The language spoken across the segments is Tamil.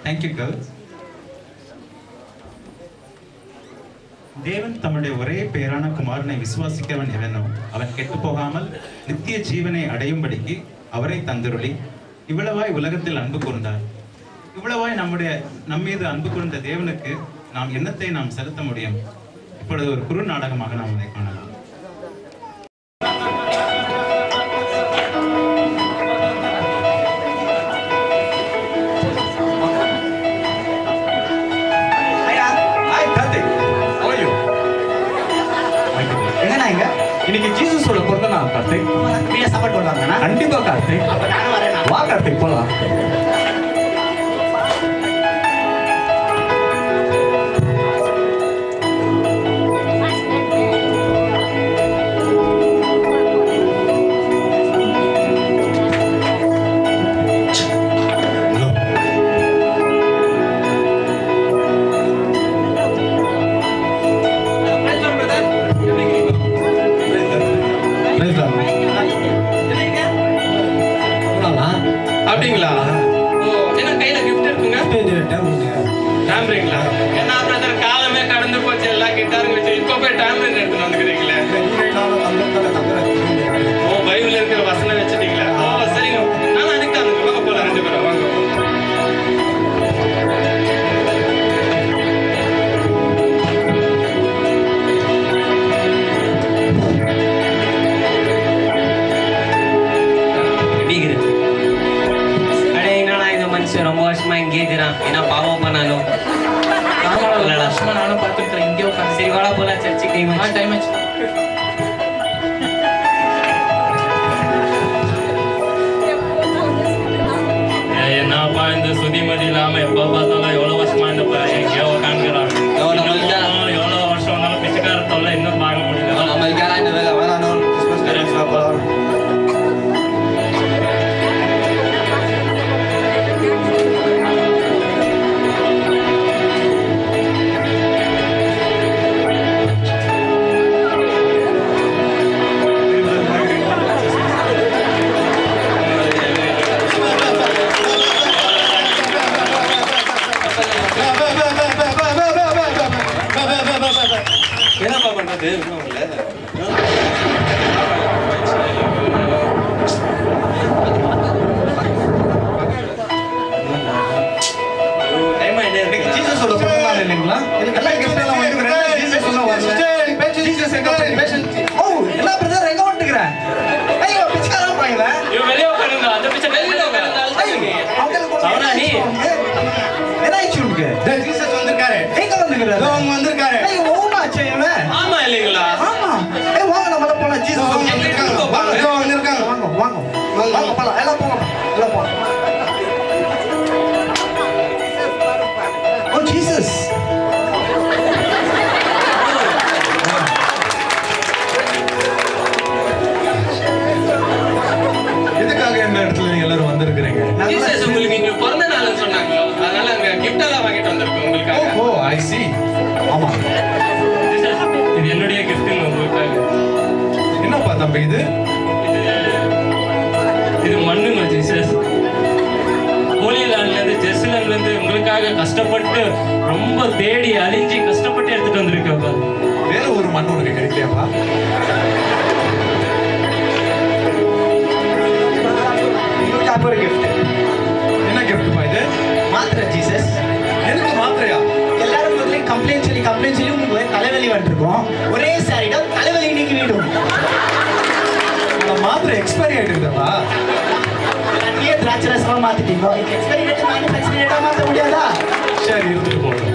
Thank you, girls. தேவன் தம்முடைய ஒரே பேரான குமாரனை விசுவாசிக்கிறவன் எவனோ அவன் கெட்டு போகாமல் நித்திய ஜீவனை அடையும்படிக்கு அவரை தந்தருளி இவ்வளவாய் உலகத்தில் அன்பு கூர்ந்தார். இவ்வளவாய் நம்மீது அன்பு கூர்ந்த தேவனுக்கு நாம் எண்ணத்தை நாம் செலுத்த முடியும். இப்பொழுது ஒரு குறு நாடகமாக நாம் அதை காணலாம். இன்னைக்கு ஜீசஸோட பிறந்த நாள் கார்த்திக். வீட்டுல சாப்பாடு போடுவாங்கண்ணா. கண்டிப்பா கார்த்திக். அப்ப நானும் வரேன். வா கார்த்திக் போலாம். அப்படிங்களா? ஓ, என்ன கையில கிஃப்ட் இருக்குங்க? டேம்பரிங்களா? என்ன பிரதர், காலமே கடந்து போச்சு, எல்லா கிட்டாரும் வச்சு இப்போ போய் டேம்பரிங் எடுத்துட்டு வந்துக்கிறீங்களே. ஓ, பைபிள்ல இருக்கிற வசனம் வச்சுட்டீங்களா? ஓ சரிங்க, நான் அதுக்கு அந்த வாங்க போல 2 பேரும் வாங்க. ரொம்ப வருஷமா இங்கே இருக்கிறான். ஏன்னா பாவம் பண்ணாலும் நானும் பார்த்துட்டு இங்கே உட்காந்து. சரி வாடா போலாம் சர்ச்சுக்கு. டைம் ஆச்சு. என்னப்பா இந்த சுதிமதி இல்லாம எப்ப பார்த்தாலும் எவ்வளவு வருஷமா இந்த எங்கேயோ உட்காந்துக்கிறான். எவ்வளவு வருஷம் வந்தாலும் பிச்சைக்காரத்தோட இன்னும் பார்க்க முடியல. என்னப்பா பண்றது? ஜீசஸோட பிறந்த நாள் இல்லைங்களா? எல்லா கிஃப்ட் எல்லாம் வாங்கிக்கிறேன். ஜீசஸ் சொன்னா வரல. ஜீசஸ் எங்க பேஷன்? ஓ, எல்லா பிரதர் எங்க வந்துக்கற? ஐயோ, பிச்சைக்காரன் பாயில. இவன் வெளிய உட்காருங்க. அந்த பிச்சை வெளிய உட்காருங்க. அவங்கள நீ என்ன ஆயிச்சு உனக்கு? ஜீசஸ் வந்திருக்காரு. எங்க வந்துக்கறாரு? அவங்க வந்திருக்காரு. ஐயோ, ஓமா ஆச்சேவே. ஆமா இல்லீங்களா? ஆமா. ஏய் வாங்க நம்ம போலாம். ஜீசஸ் வந்திருக்காங்க. வாங்க வாங்க. வாங்க போலாம். எல்லாம் போங்க. எல்லாம் போங்க. ஓ ஜீசஸ். எதுக்காக இந்த இடத்துல நீங்க எல்லாரும் வந்திருக்கீங்க? ஜீசஸ் உங்களுக்கு இங்க பிறந்த நாள்னு சொன்னாங்க. அதனால அங்க gift எல்லாம் வாங்கிட்டு வந்திருக்கோம் உங்களுக்காக. ஓ ஐ see. ஆமா. ஜீசஸ் இது என்னுடைய gift உங்களுக்காக. என்னப்பா தம்பி இது? இது மண்ணுங்க ஜீசஸ். ஹோலிலாண்ட்ல இருந்து ஜெருசலேம்ல இருந்து உங்களுக்காக கஷ்டப்பட்டு ரொம்ப தேடி அழிஞ்சி கஷ்டப்பட்டு எடுத்துட்டு வந்திருக்கேன்ப்பா. வேற ஒரு மண் உனக்கு கிடைக்கலையாப்பா? ஒரு gift. என்ன giftப்பா இது? மாத்திரை ஜீசஸ். எனக்கு மாத்திரையா? எல்லாரும் முதல்ல கம்ப்ளைண்ட் சொல்லி உங்களுக்கு தலைவலி வந்துருக்கோம். ஒரே சாரிடம் தலைவலி நீக்கி விடும். அந்த மாத்திரை எக்ஸ்பைரி ஆயிட்டுதா? நீயே திராட்சை ரசமா மாத்திட்டீங்க. எக்ஸ்பைரி டேட் மேனுஃபேக்சரிங் டேட்டா மாத்த முடியாதா? சரி இருந்துட்டு போறோம்.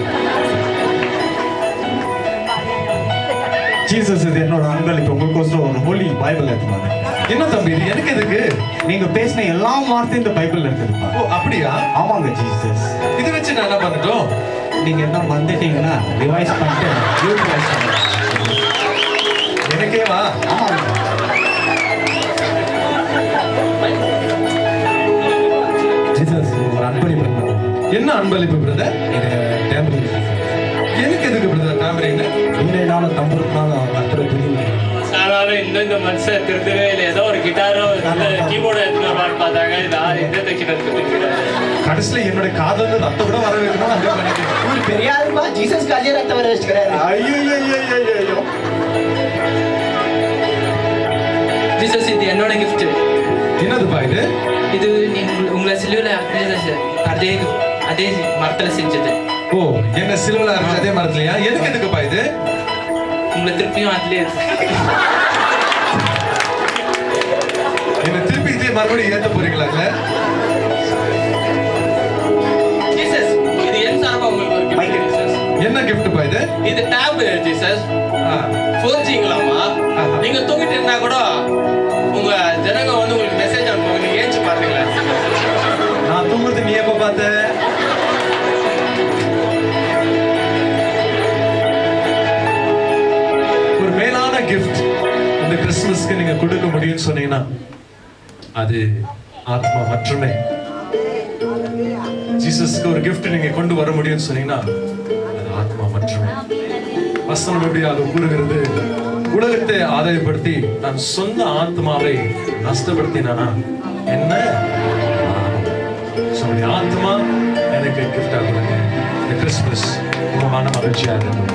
ஜீசஸ் இது என்னோட அன்பளிப்பு. உங்களுக்கோசரம் ஒரு ஹோலி பைபிள் எடுத்துவாங்க. என்ன தம்பி இது எனக்கு எதுக்கு? நீங்க பேசின எல்லா வார்த்தையும் இந்த பைபிள்ல இருக்குதுப்பா. ஓ அப்படியா? ஆமாங்க ஜீசஸ். இது வச்சு நான் என்ன பண்ணட்டும்? நீங்க என்ன வந்துட்டீங்கன்னா ரிவைஸ் பண்ணிட்டு யூட்டிலைஸ் பண்ணுங்க. எனக்கேவா? ஆமாங்க. ஜீசஸ் ஒரு அன்பளிப்பு. என்ன அன்பளிப்பு பிரதர்? இது டேம்பரிங். எனக்கு எதுக்கு பிரதர் டேம்பரிங்? வீணைனால தம்புருனால கத்துற துணி. சாதாரண இந்த மனுஷன் திருத்தவே இல்லை. ஏதோ ஒரு கிட்டாரோ கீபோர்டோ எடுத்துட்டு பார்த்தாங்க. கடைசியில என்னுடைய காதல் ரத்த கூட வர வைக்கணும் அதே பண்ணிக்கிறேன். ஒரு பெரிய ஆளுமா ஜீசஸ் காலியே ரத்த வர வச்சுக்கிறாரு. ஐயோ ஜீசஸ் இது என்னோட கிஃப்ட். என்னதுப்பா இது? இது உங்களை சிலுவையில அதே அதே மரத்துல செஞ்சது. ஓ, என்ன சிலுவையில அரைச்ச அதே மரத்துலயா? எதுக்குப்பா இது? உங்களை திருப்பியும் அதுலயே என்ன திருப்பி இதே மறுபடியும் ஏத்த போறீங்களா? ஜீசஸ் இது என் சார்பா உங்களுக்கு ஒரு gift ஜீசஸ். என்ன கிஃப்ட்ப்பா இது? இது டேப் ஜீசஸ். 4Gங்களாமா. நீங்க தூங்கிட்டு இருந்தா கூட உங்க ஜனங்க வந்து உங்களுக்கு மெசேஜ் அனுப்புவாங்க. நீங்க ஏஞ்சி பாத்தீங்களா? நான் தூங்குறது நீ எப்ப பார்த்த? ஒரு மேலான கிஃப்ட் இந்த கிறிஸ்துமஸ்க்கு நீங்க கொடுக்க முடியும்னு சொன்னீங்கன்னா அது ஆத்மா மட்டுமே. ஜீசஸ்க்கு ஒரு gift நீங்க கொண்டு வர முடியும்னு சொன்னீங்கன்னா அது ஆத்மா மட்டுமே. வசனம் எப்படியாக கூறுகிறது? உலகத்தை ஆதாயப்படுத்தி நான் சொந்த ஆத்மாவை நஷ்டப்படுத்தினானா என்ன? ஆத்மா எனக்கு கிஃப்டா கொடுங்க. இந்த கிறிஸ்துமஸ் ரொம்ப மன மகிழ்ச்சியாக இருக்கும்.